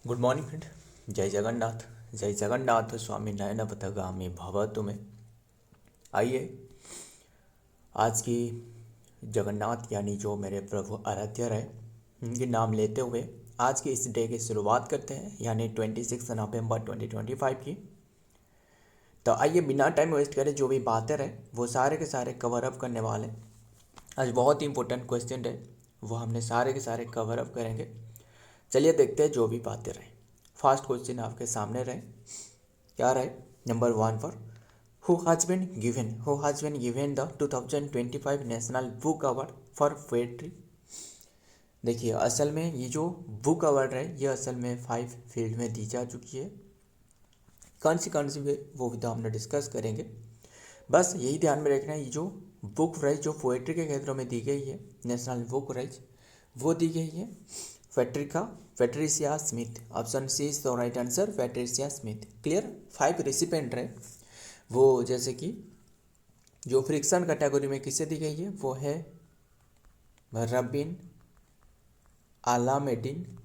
Good morning friend. जय जगन्नाथ स्वामी नयन पथगामी भव तुम्हें। आइए आज की जगन्नाथ यानी जो मेरे प्रभु आराध्य रहे उनके नाम लेते हुए आज की इस डे की शुरुआत करते हैं, यानी 26 नवंबर 2025 की। तो आइए बिना टाइम वेस्ट करे जो भी बातें रहे वो सारे के सारे कवर अप करने वाले। आज बहुत ही इंपॉर्टेंट क्वेश्चन है, वो हमने सारे के सारे कवर अप करेंगे। चलिए देखते हैं जो भी बातें रहे। फर्स्ट क्वेश्चन आपके सामने रहे, क्या रहे? नंबर 1 पर who has been given the 2025 national book award for poetry. देखिए असल में ये जो बुक अवार्ड है ये असल में 5 फील्ड में दी जा चुकी है। कौन सी वो भी तो हमने डिस्कस करेंगे। बस यही ध्यान में रखना है, ये जो बुक प्राइज जो पोएट्री के क्षेत्रों में दी गई है, नेशनल बुक प्राइज वो दी गई है Patricia Smith. Option C is the right answer, Patricia Smith. Clear? 5 recipient रहे वो, जैसे कि जो फ्रिक्शन कैटेगरी में किसे दी गई है वो है रबिन आलामेडिन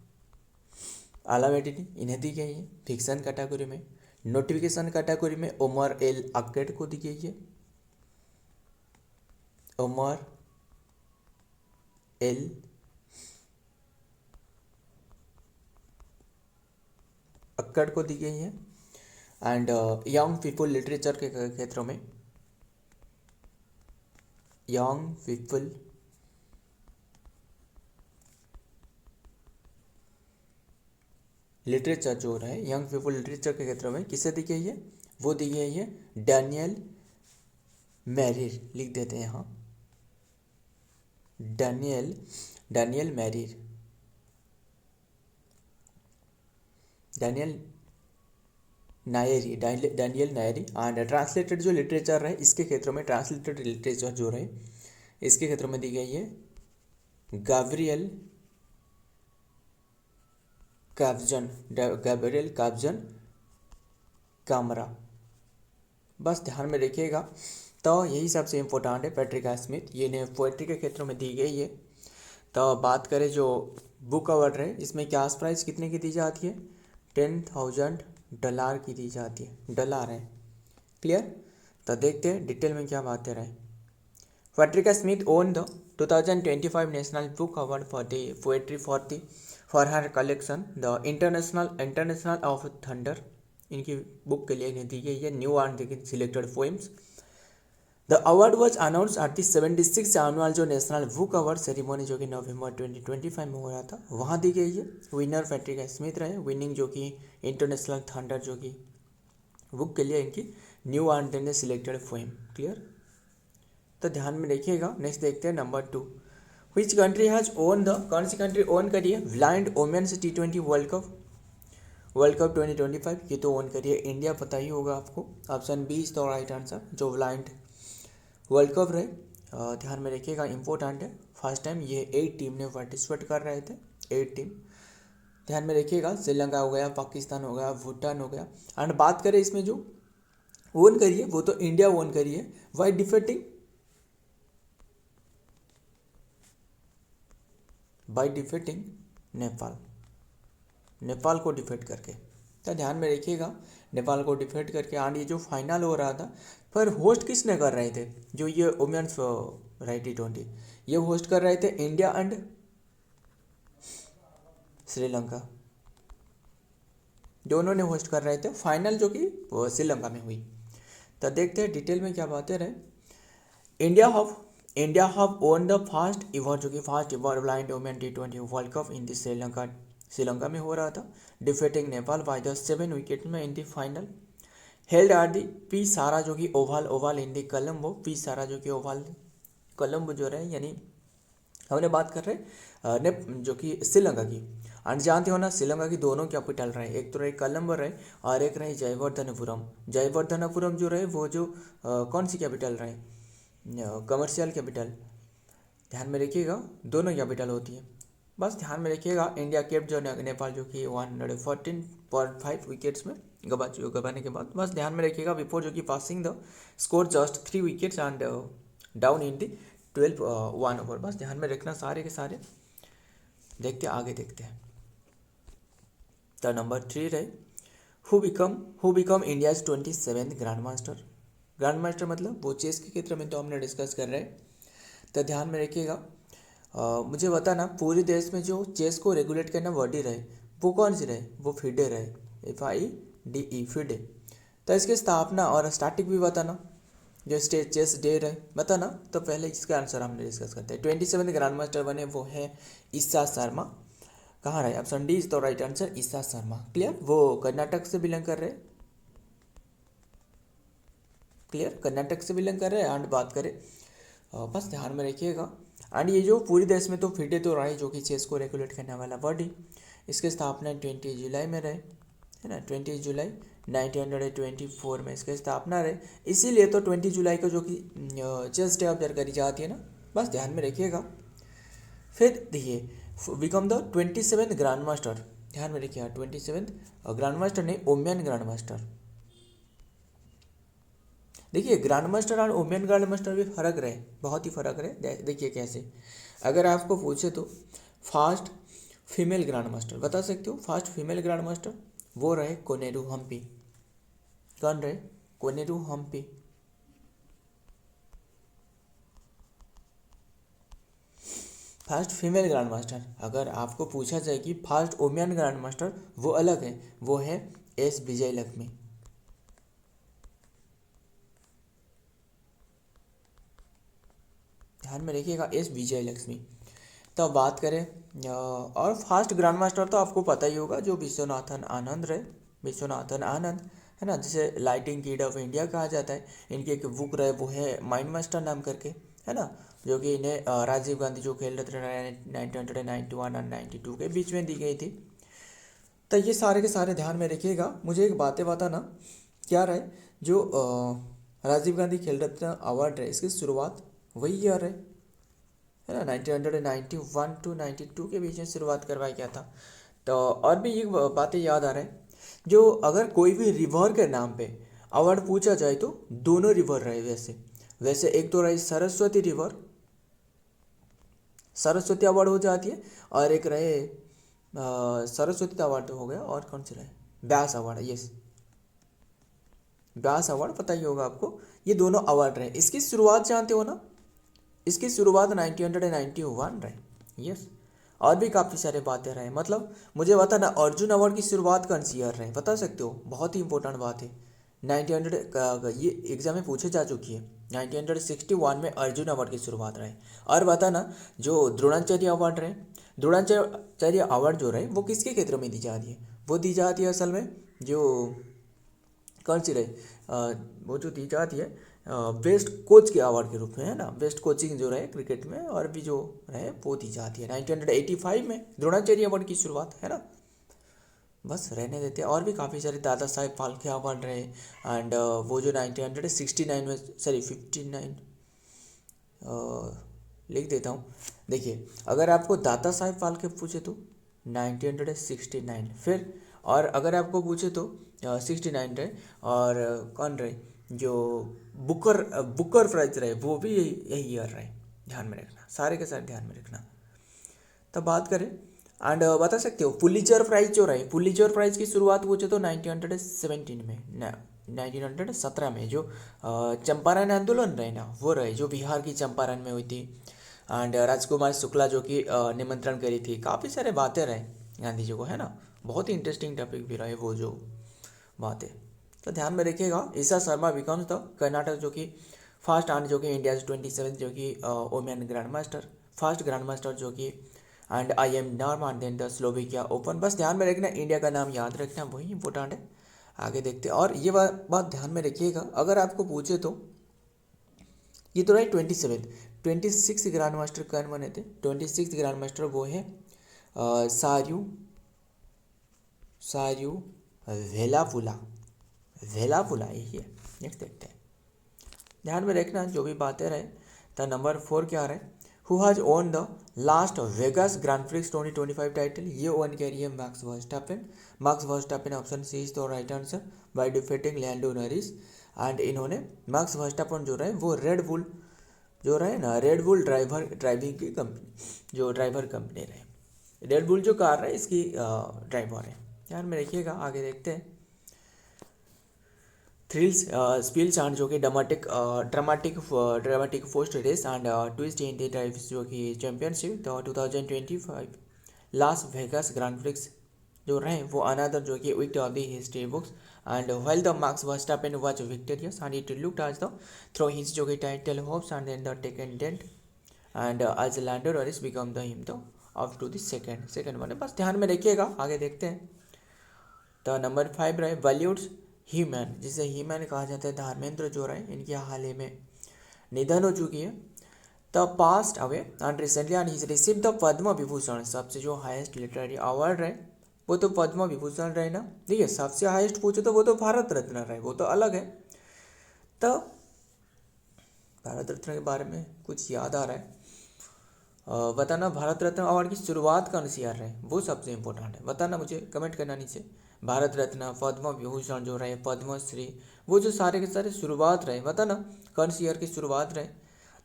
इन्हें दी गई है फिक्शन कैटेगरी में। नोटिफिकेशन कैटेगरी में उमर एल अक्केड को दी गई है, उमर एल अक्कड़ को दी गई है। एंड यंग पीपल लिटरेचर के क्षेत्रों में यंग पीपल लिटरेचर जो है यंग पीपल लिटरेचर के क्षेत्रों में किसे दी गई है? वो दी गई है डैनियल मैरिर। लिख देते हैं यहाँ Daniel Marir, Daniel Nyairi. And translated जो लिटरेचर है इसके क्षेत्रों में, ट्रांसलेटेड लिटरेचर जो रहे इसके क्षेत्रों में दी गई है गैब्रियल कैब्जन कामरा। बस ध्यान में रखिएगा। तो यही सबसे इम्पोर्टेंट है पैट्रिका स्मिथ, ये पोएट्री के क्षेत्रों में दी गई है। तो बात करें जो बुक अवार्ड है इसमें कैश प्राइस कितने की दी जाती है? $10,000 की दी जाती है, डॉलर है। क्लियर? तो देखते हैं डिटेल में क्या बातें रहे। Patricia Smith own the 2025 national book award for the poetry for her collection the international of thunder. इनकी बुक के लिए इन्हें दी गई है new and selected poems. The award was announce at the 76 annual जो नेशनल बुक अवार्ड सेरेमनी जो कि नवंबर 2025 में हो रहा था वहाँ दी गई है। विनर पैट्रिका स्मिथ रहे, विनिंग जो कि इंटरनेशनल थंडर जो कि बुक के लिए इनकी new and selected poem. Clear? तो ध्यान में रखिएगा। नेक्स्ट देखते हैं number 2, which country has won the, कौन सी कंट्री ओन करी है blind women's T20 world cup 2025? ये तो ओन करी है इंडिया, पता ही होगा आपको। Option B is the right answer, जो ब्लाइंड वर्ल्ड कप रहे। ध्यान में रखिएगा, इंपॉर्टेंट है। फर्स्ट टाइम ये 8 टीम ने पार्टिसिपेट कर रहे थे, 8 टीम। ध्यान में रखिएगा, श्रीलंका हो गया, पाकिस्तान हो गया, भूटान हो गया। एंड बात करें इसमें जो ओन करी है वो तो इंडिया ओन करी है, वाई डिफेटिंग बाई डिफेटिंग नेपाल को डिफेट करके। तो ध्यान में रखिएगा, नेपाल को डिफेट करके। एंड ये जो फाइनल हो रहा था पर होस्ट किसने कर रहे थे? जो ये वुमेन्स राइट T20 ये होस्ट कर रहे थे इंडिया एंड श्रीलंका, दोनों ने होस्ट कर रहे थे फाइनल जो कि श्रीलंका में हुई। तो देखते हैं डिटेल में क्या बातें रहे। India have won the first ever जो कि first ever blind women T20 world cup in the Sri Lanka में हो रहा था, defeating Nepal by the 7 wicket में in the final. Held are the P Sara जो कि oval in the Colombo, P Sara जो कि ओवल कोलंबो जो रहे, यानी हमने बात कर रहे जो कि श्रीलंका की। एंड जानते हो ना श्रीलंका की दोनों कैपिटल रहे, एक तो रहे कोलंबो रहे और एक रहे जयवर्धनपुरम जो रहे वो जो कौन सी कैपिटल रहे? Commercial capital. ध्यान में रखिएगा, दोनों कैपिटल होती है। बस ध्यान में रखिएगा, इंडिया केप जो नेपाल जो कि 114.5 विकेट्स में गबाने के बाद। बस ध्यान में रखिएगा, बिफोर जो कि passing the score just 3 wickets and down in the 1 over. बस ध्यान में रखना सारे के सारे। देखते आगे देखते हैं। तो नंबर 3 रहे, who become India's 27th grand master. Grand master मतलब वो चेस के क्षेत्र में तो हमने डिस्कस कर रहे हैं। तो ध्यान में रखिएगा, मुझे बताना पूरे देश में जो चेस को रेगुलेट करना बॉडी रहे वो कौन सी रहे, वो फिडे रहे, FIDE फिडे। तो इसकी स्थापना और स्टार्टिंग भी बताना, जो स्टेट चेस डे रहे बताना। तो पहले इसका आंसर हमने डिस्कस करते हैं। 27 ग्रैंड मास्टर बने वो है ईसा शर्मा। कहाँ रहे, ऑप्शन डी इज तो राइट आंसर, ईसा शर्मा। क्लियर, वो कर्नाटक से बिलोंग कर रहे, क्लियर, कर्नाटक से बिलोंग कर रहे हैं। एंड बात करें, बस ध्यान में रखिएगा। एंड ये जो पूरे देश में तो फिडे तो रहे, जो कि चेस को रेगुलेट करने वाला बॉडी, इसकी स्थापना 20 जुलाई में रहे, है ना, 20 जुलाई 1924 में इसकी स्थापना रहे। इसीलिए तो 20 जुलाई को जो कि चेस डे ऑब्जर्व करी जाती है ना, बस ध्यान में रखिएगा। फिर देखिए become the 27th grand master, ध्यान में रखिएगा 27th ग्रैंड मास्टर ने ओमियन ग्रैंड मास्टर। देखिए ग्रैंड मास्टर और ओमियन ग्रैंड मास्टर भी फर्क रहे, बहुत ही फर्क रहे। देखिए कैसे, अगर आपको पूछे तो फास्ट फीमेल ग्रैंड मास्टर बता सकते हो। फास्ट फीमेल ग्रैंड मास्टर वो रहे कोनेरू हम्पी। कौन रहे, Koneru Humpy. First female grand master, अगर आपको पूछा जाए कि फास्ट ओमियन ग्रैंड मास्टर वो अलग है, वो है S विजय लक्ष्मी। ध्यान में रखिएगा S विजय लक्ष्मी। तो अब बात करें और फास्ट ग्रैंड मास्टर तो आपको पता ही होगा, जो विश्वनाथन आनंद रहे, विश्वनाथन आनंद, है ना, जिसे लाइटिंग किड ऑफ इंडिया कहा जाता है। इनकी एक बुक रहे वो है माइंड मास्टर नाम करके, है ना, जो कि इन्हें राजीव गांधी जो खेल रत्न 1991 और 92 के बीच में दी गई थी। तो ये सारे के सारे ध्यान में रखिएगा। मुझे एक बातें बताना, क्या रहे जो राजीव गांधी खेल रत्न अवार्ड रहे, इसकी शुरुआत वही ईयर है ना, 1991 टू 92 के बीच में शुरुआत करवाया गया था। तो और भी ये बातें याद आ रहे हैं, जो अगर कोई भी रिवर के नाम पे अवार्ड पूछा जाए तो दोनों रिवर रहे। वैसे एक तो रही सरस्वती रिवर, सरस्वती अवार्ड हो जाती है, और एक रहे सरस्वती अवार्ड तो हो गया, और कौन से रहे, व्यास अवार्ड। यस, व्यास अवार्ड पता ही होगा आपको। ये दोनों अवार्ड रहे। इसकी शुरुआत जानते हो ना, इसकी शुरुआत 1991 रहे। यस, और भी काफ़ी सारे बातें रहे। मतलब मुझे बताना अर्जुन अवार्ड की शुरुआत कौन सी ईयर रहे, बता सकते हो, बहुत ही इंपॉर्टेंट बात है। 1900 ये एग्जाम में पूछे जा चुकी है। 1961 में अर्जुन अवार्ड की शुरुआत रहे। और बताना जो द्रोणाचार्य अवार्ड रहे, द्रोणाचार्य अवार्ड जो रहे वो किसके क्षेत्र में दी जाती है, वो दी जाती है असल में जो कौन सी रहे, वो जो दी जाती है बेस्ट कोच के अवार्ड के रूप में, है ना, बेस्ट कोचिंग जो रहे क्रिकेट में और भी जो रहे वो दी जाती है। 1985 में द्रोणाचार्य अवार्ड की शुरुआत, है ना, बस रहने देते हैं। और भी काफ़ी सारे दादा साहेब फाल्के अवार्ड रहे। एंड वो जो 1969 में, सॉरी 59 लिख देता हूँ। देखिए अगर आपको दादा साहेब फाल्के पूछे तो 1969, फिर और अगर आपको पूछे तो 69 रहे, और कौन रहे जो बुकर प्राइज रहे वो भी यही ईयर रहे। ध्यान में रखना, सारे के सारे ध्यान में रखना। तब बात करें एंड बता सकते हो पुलित्जर प्राइज जो रहे, पुलित्जर प्राइज की शुरुआत पूछे तो 1917 में, 1917 में जो चंपारण आंदोलन रहे ना वो रहे, जो बिहार की चंपारण में हुई थी। एंड राजकुमार शुक्ला जो कि निमंत्रण करी थी। काफ़ी सारे बातें रहे गांधी जी को, है ना, बहुत ही इंटरेस्टिंग टॉपिक भी रहे वो जो बातें। तो ध्यान में रखिएगा। ईसा शर्मा बिकम्स द कर्नाटक जो कि फर्स्ट एंड जो कि इंडिया 27 जो कि woman grand master, first grand master जो कि and I am Norman then the Slovakia open. बस ध्यान में रखना, इंडिया का नाम याद रखना, वही इंपॉर्टेंट है। आगे देखते हैं। और ये बात ध्यान में रखिएगा, अगर आपको पूछे तो ये तो रहे 26 ग्रैंड मास्टर कौन बने थे। 26 ग्रैंड मास्टर वो है सार्यू वेलापुला यही है। नेक्स्ट देखते हैं, ध्यान में रखना जो भी बातें रहे। तो नंबर 4 क्या रहे, who has won the Las Vegas Grand Prix 2025 title. ये ओन करी है Max Verstappen. Max Verstappen option C is the right answer by defeating Lando Norris. And इन्होंने मैक्स वर्स्टैपेन जो रहे वो रेड बुल जो रहे ना, रेड बुल ड्राइविंग की कंपनी, जो ड्राइवर कंपनी रहे, रेड बुल जो कार है इसकी ड्राइवर है। ध्यान में रखिएगा। आगे देखते हैं। थ्रिल्स स्पिल्स एंड जो कि dramatic post race and twist in the drives जो कि चैंपियनशिप तो 2025 लास वेगास ग्रैंड प्रिक्स जो रहे वो अनदर जो कि victor of the history books and while the Max Verstappen was victorious and it looked as the throw his जो कि title hopes and then the taken dent and as Lando Norris become the him the up to the second one. बस ध्यान में रखिएगा। आगे देखते हैं। तो नंबर 5 रहे बॉलीवुड्स ह्यूमन, जिसे ह्यूमन कहा जाता है, धर्मेंद्र जो रहे इनकी हाल ही में निधन हो चुकी है। The passed away and recently and he receive the Padma Vibhushan, सबसे जो हाईएस्ट लिटरेरी अवार्ड रहे वो तो पद्म विभूषण रहे ना। देखिए सबसे हाईएस्ट पूछे तो वो तो भारत रत्न रहे, वो तो अलग है। तो भारत रत्न के बारे में कुछ याद आ रहा है बताना। भारत रत्न अवार्ड की शुरुआत कौन सी ईयर रहे वो सबसे इम्पोर्टेंट है, बताना मुझे कमेंट करना नीचे। भारत रत्न, पद्म विभूषण जो रहे, पद्मश्री, वो जो सारे के सारे शुरुआत रहे, बताना कौन सी ईयर की शुरुआत रहे।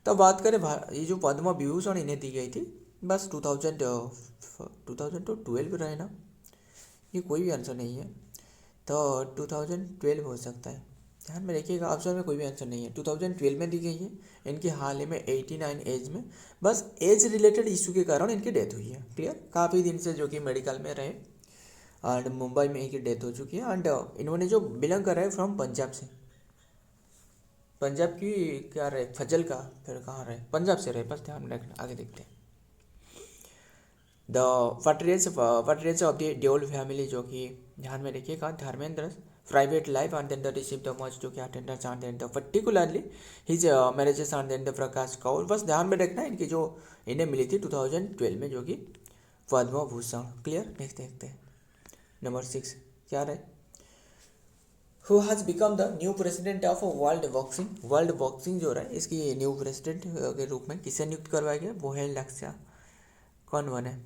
तब बात करें ये जो पद्म विभूषण इन्हें दी गई थी बस 2012 रहे ना, ये कोई भी आंसर नहीं है। तो 2012 हो सकता है, ध्यान में रखिएगा। ऑप्शन में कोई भी आंसर नहीं है। 2012 में दी गई है। इनकी हाल ही में 89 एज में बस एज रिलेटेड इशू के कारण इनकी डेथ हुई है। क्लियर, काफ़ी दिन से जो कि मेडिकल में रहे एंड मुंबई में इनकी डेथ हो चुकी है। एंड इन्होंने जो बिलोंग कर रहे हैं फ्रॉम पंजाब से, पंजाब की क्या रहे, फजल का, फिर कहाँ रहे, पंजाब से रहे, बस ध्यान में रखना। आगे देखते हैं। The footage of the Deol family जो कि ध्यान में रखिएगा, Dharmendra private life and then the receive the much जो कि attendance and then the particularly his marriages and then the Prakash Kaur, बस ध्यान में रखना इनकी जो इन्हें मिली थी 2012 में जो कि पद्म भूषण। क्लियर, नेक्स्ट देखते हैं। नंबर 6 क्या रहे, who has become the new president of world boxing. World boxing जो रहा है इसकी न्यू प्रेसिडेंट के रूप में किसे नियुक्त करवाया गया, वो है लक्ष्या। कौन बने,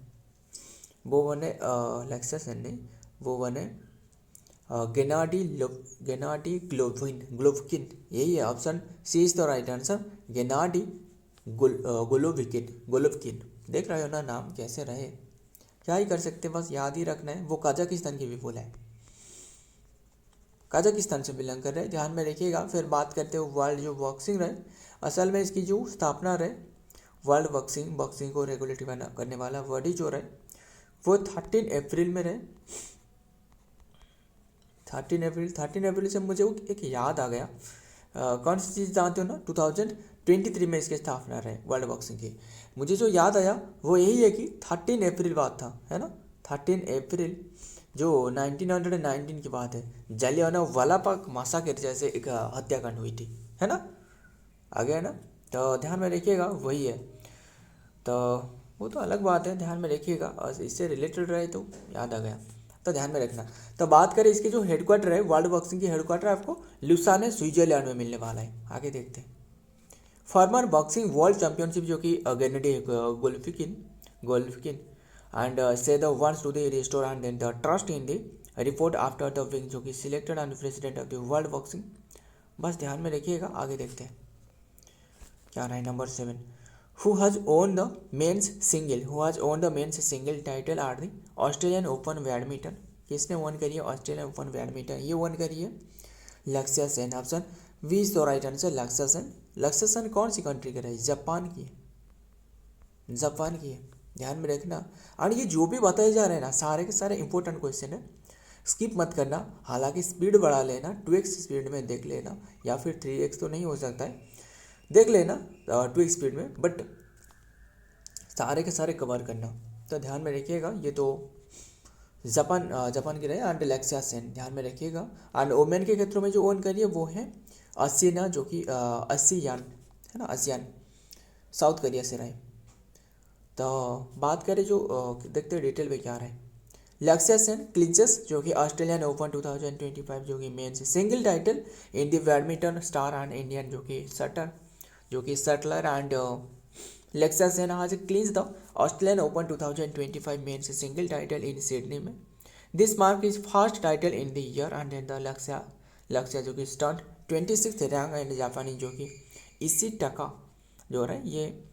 वो बने लक्ष्या सेन नहीं, वो बने गेनाडी ग्लोवकिन, यही है option C is the right answer, Gennady Golovkin. देख रहे हो ना नाम कैसे रहे, क्या ही कर सकते, बस याद ही रखना है। वो कजाकिस्तान की भी बोला है, कजाकिस्तान से बिलोंग कर रहे हैं, ध्यान में रखिएगा। फिर बात करते हो वर्ल्ड जो बॉक्सिंग रहे, असल में इसकी जो स्थापना रहे वर्ल्ड बॉक्सिंग को रेगुलेट करने वाला बॉडी जो रहे वो 13 अप्रैल में रहे। 13 अप्रैल से मुझे एक याद आ गया, कौन सी चीज़ जानते हो ना, 2023 में इसकी स्थापना रहे वर्ल्ड बॉक्सिंग की। मुझे जो याद आया वो यही है कि 13 अप्रैल बात था, है ना, 13 अप्रैल जो 1919 की बात है, जलियांवाला बाग मैसाकर जैसे एक हत्याकांड हुई थी, है ना, आ गया ना। तो ध्यान में रखिएगा वही है, तो वो तो अलग बात है, ध्यान में रखिएगा। और इससे रिलेटेड रहे तो याद आ गया, तो ध्यान में रखना। तो बात करें इसके जो हेडक्वार्टर है, वर्ल्ड बॉक्सिंग की हेडक्वार्टर आपको लुसाने स्विट्जरलैंड में मिलने वाला है। आगे देखते हैं। फॉर्मर बॉक्सिंग वर्ल्ड चैंपियनशिप जो कि Gennady Golovkin and say the wants to the restore and then the trust in the report after the win जो कि selected and president of the world boxing, बस ध्यान में रखिएगा। आगे देखते हैं क्या रहा है। Number 7 who has won the men's single title at the Australian Open badminton, किसने वन करी है ऑस्ट्रेलियन ओपन बैडमिंटन, ये वन करी है Lakshya Sen. Option B is the right answer, Lakshya Sen. Lakshya Sen कौन सी कंट्री का है, जापान की है, ध्यान में रखना। और ये जो भी बताए जा रहे हैं ना सारे के सारे इंपॉर्टेंट क्वेश्चन है, स्किप मत करना। हालांकि स्पीड बढ़ा लेना, 2x स्पीड में देख लेना, या फिर 3x तो नहीं हो सकता है, देख लेना 2x स्पीड में, बट सारे के सारे कवर करना। तो ध्यान में रखिएगा, ये तो जापान की रहे एंड लक्ष्या सेन, ध्यान में रखिएगा। एंड ओमेन के क्षेत्रों में जो ओन करिए वो है आसियाना जो कि आसियान है ना, आसियान साउथ कोरिया से रहे। तो बात करें जो देखते हैं डिटेल में क्या रहे। लक्ष्या सेन क्लिंचेस जो कि ऑस्ट्रेलियन ओपन 2025 जो कि men's single title in the badminton star and Indian जो कि shuttler and Lakshya Sen has clinched the Australian Open 2025 men's single title in Sydney में। This mark is first title in the year and then the Lakshya जो कि stunt 26th rank and जापानी जो कि इसी टका जो रहे ये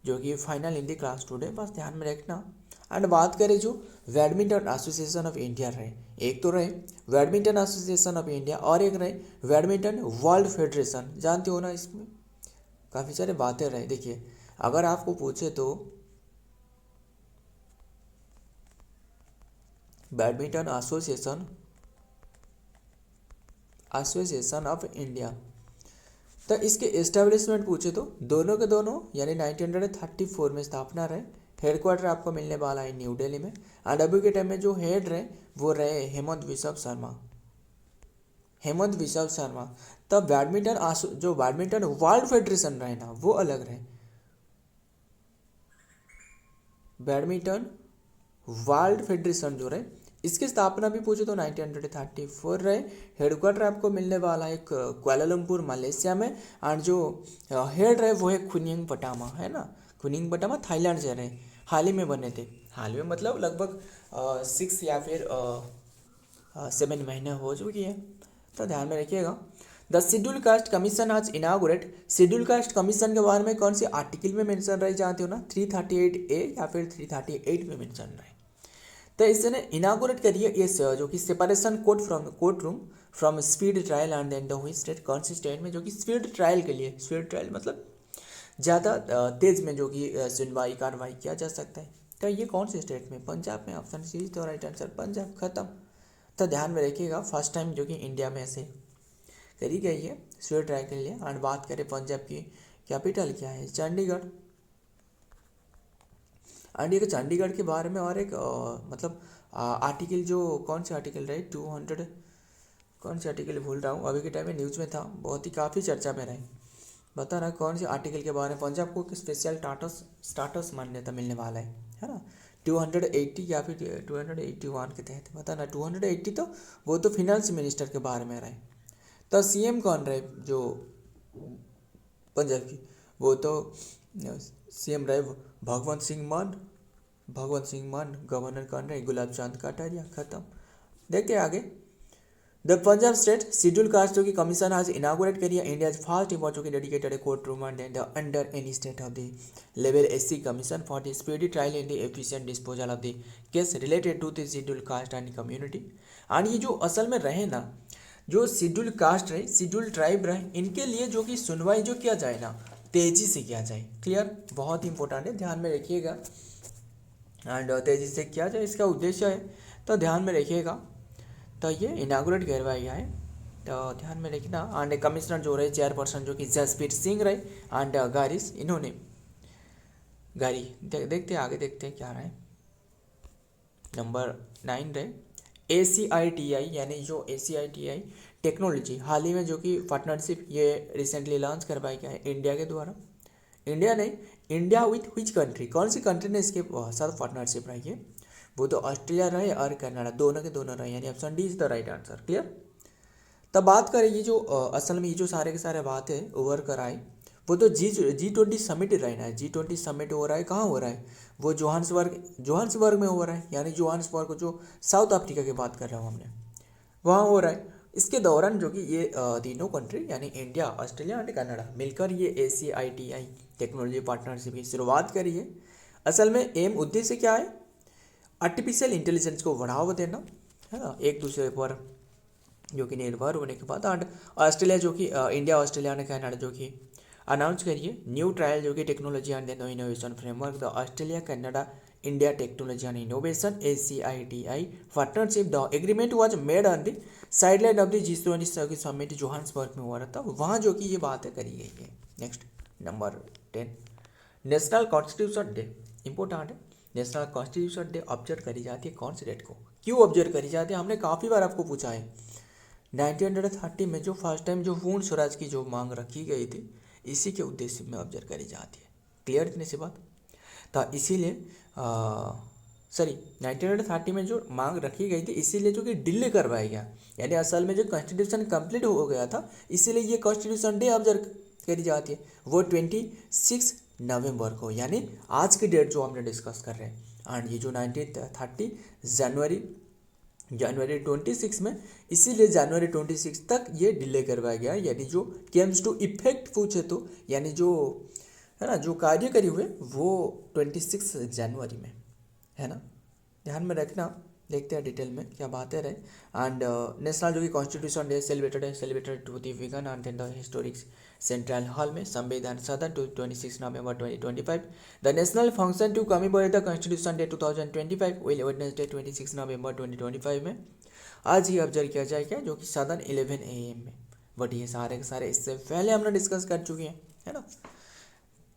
जो कि final in the class today, बस ध्यान में रखना। एंड बात करें जो बैडमिंटन एसोसिएशन ऑफ इंडिया रहे, एक तो रहे बैडमिंटन एसोसिएशन ऑफ इंडिया और एक रहे बैडमिंटन वर्ल्ड फेडरेशन, जानते हो ना, इसमें काफ़ी सारे बातें रहे। देखिए अगर आपको पूछे तो बैडमिंटन एसोसिएशन ऑफ इंडिया, तो इसके एस्टेब्लिशमेंट पूछे तो दोनों के दोनों यानी 1934 में स्थापना रहे। हेडक्वार्टर आपको मिलने वाला है न्यू दिल्ली में। और अभी के टाइम में जो हेड रहे वो रहे हेमंत बिश्व शर्मा। तब जो बैडमिंटन वर्ल्ड फेडरेशन रहे ना वो अलग रहे। बैडमिंटन वर्ल्ड फेडरेशन जो रहे इसकी स्थापना भी पूछे तो 1934 रहे। हेडक्वार्टर आपको मिलने वाला है कुआलालंपुर मलेशिया में। और जो हेड रहे वो है खुनिंग पटामा, है ना, खुनिंग पटामा थाईलैंड से रहे। हाल ही में बने थे, हाल में मतलब लगभग 6 या फिर 7 महीने हो चुकी है, तो ध्यान में रखिएगा। द शेड्यूल कास्ट कमीशन आज इनागोरेट, शेड्यूल कास्ट कमीशन के बारे में कौन से आर्टिकल में मेंशन रही जानते हो ना, 338A या फिर 338 में मेंशन रहे। तो इसने इनागोरेट करिए ये जो कि separation court room from speed trial and then the state, कौन सी स्टेट में, जो कि स्पीड ट्रायल के लिए, स्पीड ट्रायल मतलब ज़्यादा तेज में जो कि सुनवाई कार्रवाई किया जा सकता है। तो ये कौन से स्टेट में, पंजाब में। Option C is the right answer, Punjab, खत्म। तो ध्यान में रखिएगा फर्स्ट टाइम जो कि इंडिया में ऐसे करी गई है स्पीड ट्रायल के लिए। और बात करें पंजाब की कैपिटल क्या है, चंडीगढ़। एंड ये चंडीगढ़ के बारे में और एक मतलब आर्टिकल, जो कौन से आर्टिकल रहे 200, कौन से आर्टिकल भूल रहा हूँ, अभी के टाइम में न्यूज़ में था, बहुत ही काफ़ी चर्चा में रहे। बता रहा कौन से आर्टिकल के बारे में पंजाब को स्पेशल स्टाटस मान्यता मिलने वाला है ना, 280 या फिर 281 के तहत। बता ना 280 तो वो तो फिनेंस मिनिस्टर के बारे में रहे। तो सीएम कौन रहे जो पंजाब की, वो तो सीएम रहे भगवंत सिंह मान। गवर्नर कौन रहे, गुलाब चंद कटारिया, खत्म। देखते आगे। The Punjab state schedule caste जो कि कमीशन आज इनागोरेट करिए इंडिया फर्स्ट इवर जो कि dedicated a court room and under any state of the level SC commission for the speedy trial and the efficient disposal of the case related to the schedule caste and community. और ये जो असल में रहे ना, जो schedule caste रहे, schedule tribe रहे, इनके लिए जो कि सुनवाई जो किया जाए ना तेजी से किया जाए। क्लियर, बहुत इंपॉर्टेंट है, ध्यान में रखिएगा। एंड तेजी से किया जाए इसका उद्देश्य है, तो ध्यान में रखिएगा। तो ये इनागुरेट करवाया गया है, तो ध्यान में रखना। एंड कमिश्नर जो रहे चेयरपर्सन जो कि जसप्रीत सिंह रहे एंड गारिस, इन्होंने गारी देखते आगे देखते क्या रहे। नंबर 9 रहे ACITI, यानी जो ACITI टेक्नोलॉजी हाल ही में जो कि पार्टनरशिप ये रिसेंटली लॉन्च करवाया गया है इंडिया के द्वारा। इंडिया नहीं, इंडिया विथ विच कंट्री, कौन सी कंट्री ने इसके साथ पार्टनरशिप रही है, वो तो ऑस्ट्रेलिया रहे और कनाडा, दोनों के दोनों रहे, यानी option D is the right answer. Clear. तब बात करें ये जो असल में ये जो सारे के सारे बात है ओवर कराए, वो तो G20 समिट रहना है। G20 समिट हो रहा है, कहाँ हो रहा है, वो जोहान्सबर्ग में हो रहा है, यानी जोहान्सबर्ग जो साउथ अफ्रीका की बात कर रहा हूँ हमने, वहाँ हो रहा है। इसके दौरान जो कि ये तीनों कंट्री यानी इंडिया, ऑस्ट्रेलिया एंड कनाडा मिलकर ये ACITI टेक्नोलॉजी पार्टनरशिप की शुरुआत करी है। असल में एम उद्देश्य क्या है, आर्टिफिशियल इंटेलिजेंस को बढ़ावा देना, है ना, एक दूसरे पर जो कि निर्भर होने के बाद। एंड ऑस्ट्रेलिया जो कि इंडिया, ऑस्ट्रेलिया एंड कनाडा जो कि अनाउंस करिए न्यू ट्रायल जो कि technology and innovation framework the Australia Canada India technology and innovation ACITI partnership. The agreement was made on the sideline of the G20 summit Johannesburg में हुआ था, वहाँ जो कि ये बातें करी गई है। Next number 10 national constitution day, important है। नेशनल कॉन्स्टिट्यूशन डे ऑब्जर्व करी जाती है कौन से डेट को, क्यों ऑब्जर्व करी जाती है, हमने काफ़ी बार आपको पूछा है। 1930 में जो फर्स्ट टाइम जो पूर्ण स्वराज की जो मांग रखी गई थी, इसी के उद्देश्य में ऑब्जर्व करी जाती है। क्लियर इतनी सी बात। तो इसीलिए 1930 में जो मांग रखी गई थी, इसीलिए जो कि डिले करवाया गया, यानी असल में जो कॉन्स्टिट्यूशन कंप्लीट हो गया था, इसीलिए ये कॉन्स्टिट्यूशन डे ऑब्जर्व करी जाती है। वो 26 नवंबर को, यानी आज की डेट जो हमने डिस्कस कर रहे हैं। एंड ये जो 1930 जनवरी 26 में, इसीलिए जनवरी 26 तक ये डिले करवाया गया। यानी जो केम्स टू इफेक्ट पूछे तो, यानी जो है ना जो कार्यकारी हुए वो 26 जनवरी में, है ना, ध्यान में रखना। देखते हैं डिटेल में क्या बातें रहे। एंड नेशनल जो कि Constitution Day celebrated to the विगन and the historic central hall में Samvidhan Sadan to 26 November 2025। The national function to commemorate the Constitution Day 2025 will Wednesday 26 November 2025 में आज ही ऑब्जर्व किया जाएगा, जो कि सदन 11 AM में। बट ये सारे के सारे इससे पहले हमने डिस्कस कर चुके हैं, है ना।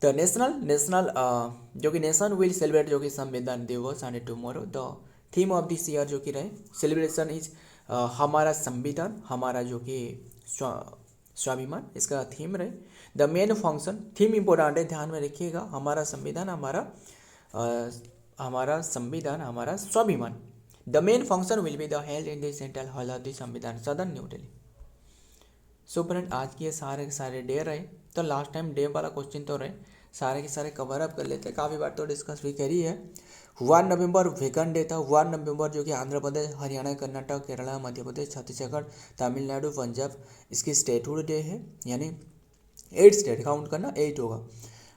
द नेशनल जो कि नेशन विल सेलिब्रेट जो कि संविधान दिवस and tomorrow. The theme of this year जो कि रहे सेलिब्रेशन इज हमारा संविधान, हमारा जो कि स्वाभिमान, इसका थीम रहे। The main function, theme important है, ध्यान में रखिएगा, हमारा संविधान, हमारा संविधान, हमारा स्वाभिमान। The main function will be the held in the central hall of the संविधान सदन न्यू दिल्ली। सो फ्रेंड, आज के सारे के सारे डे रहे, तो लास्ट टाइम डे वाला क्वेश्चन तो रहे, सारे के सारे कवर अप कर लेते हैं। काफ़ी बार तो डिस्कस भी करी है। 1 नवंबर वेगन डे था। 1 नवंबर जो कि आंध्र प्रदेश, हरियाणा, कर्नाटक, केरला, मध्य प्रदेश, छत्तीसगढ़, तमिलनाडु, पंजाब इसकी स्टेटहुड डे है, यानी 8 स्टेट काउंट करना, 8 होगा।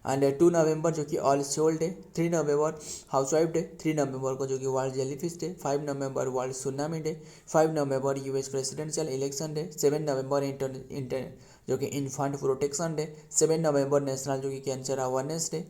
एंड 2 नवंबर जो कि ऑल सोल डे। 3 नवंबर हाउसवाइफ डे। 3 नवंबर को जो कि वर्ल्ड जेलीफिश डे। 5 नवंबर वर्ल्ड सुनामी डे। 5 नवंबर US प्रेसिडेंशियल इलेक्शन डे। 7 नवंबर इंटर जो कि इन्फेंट प्रोटेक्शन डे। 7 नवंबर नेशनल जो कि cancer awareness day.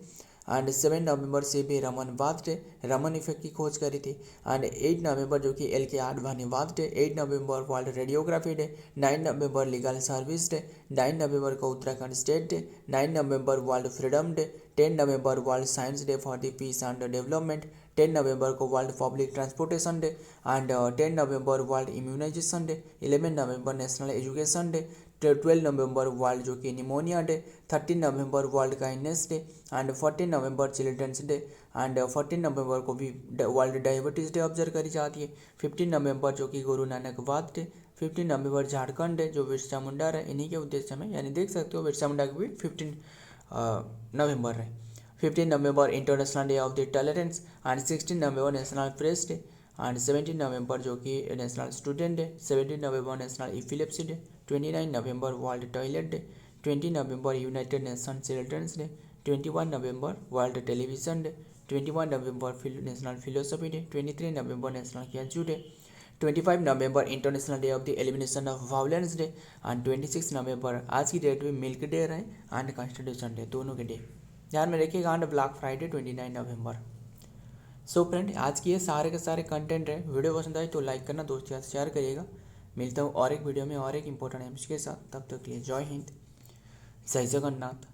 And 7 November CB Raman birthday, Raman effect की खोज करी थी। एंड 8 नवंबर जो कि LK आडवाणी बर्थडे। 8 नवंबर वर्ल्ड रेडियोग्राफी डे। 9 नवंबर लीगल सर्विस डे। 9 नवंबर को उत्तराखंड स्टेट डे। 9 नवंबर वर्ल्ड फ्रीडम डे। 10 नवंबर world science day for the peace and development. 10 नवंबर को world public transportation day. And 10 नवंबर वर्ल्ड इम्यूनाइजेशन डे। 11 नवंबर नेशनल एजुकेशन डे। 12 नवंबर वर्ल्ड जो कि निमोनिया डे। 13 नवंबर world kindness day. And 14 November children's day. And 14 नवंबर को भी वर्ल्ड डायबिटीज़ डे ऑब्जर्व करी जाती है। 15 नवंबर जो कि गुरु नानक बर्थडे। 15 नवंबर झारखंड डे, जो बिरसा मुंडा रहे इन्हीं के उद्देश्य में, यानी देख सकते हो बिरसा मुंडा की भी 15 नवंबर रहे। 15 November international day of the tolerance. And 16 November national press day. And 17 November जो कि national student day. 17 November national epilepsy day. 29 November world toilet day. 20 November United Nation children's day. 21 November world television day. 21 November national philosophy day. 23 November national cancer day. 25 November international day of the elimination of violence day. And 26 November आज की date में milk day रहे and constitution day, दोनों के day ध्यान में रखिएगा। And black Friday 29 November. So friend, आज की ये सारे के सारे कंटेंट है। वीडियो पसंद आए तो लाइक करना, दोस्तों के साथ शेयर करिएगा। मिलता हूँ और एक वीडियो में और एक इंपॉर्टेंट एम्स के साथ। तब तक के लिए जय हिंद, जय जगन्नाथ।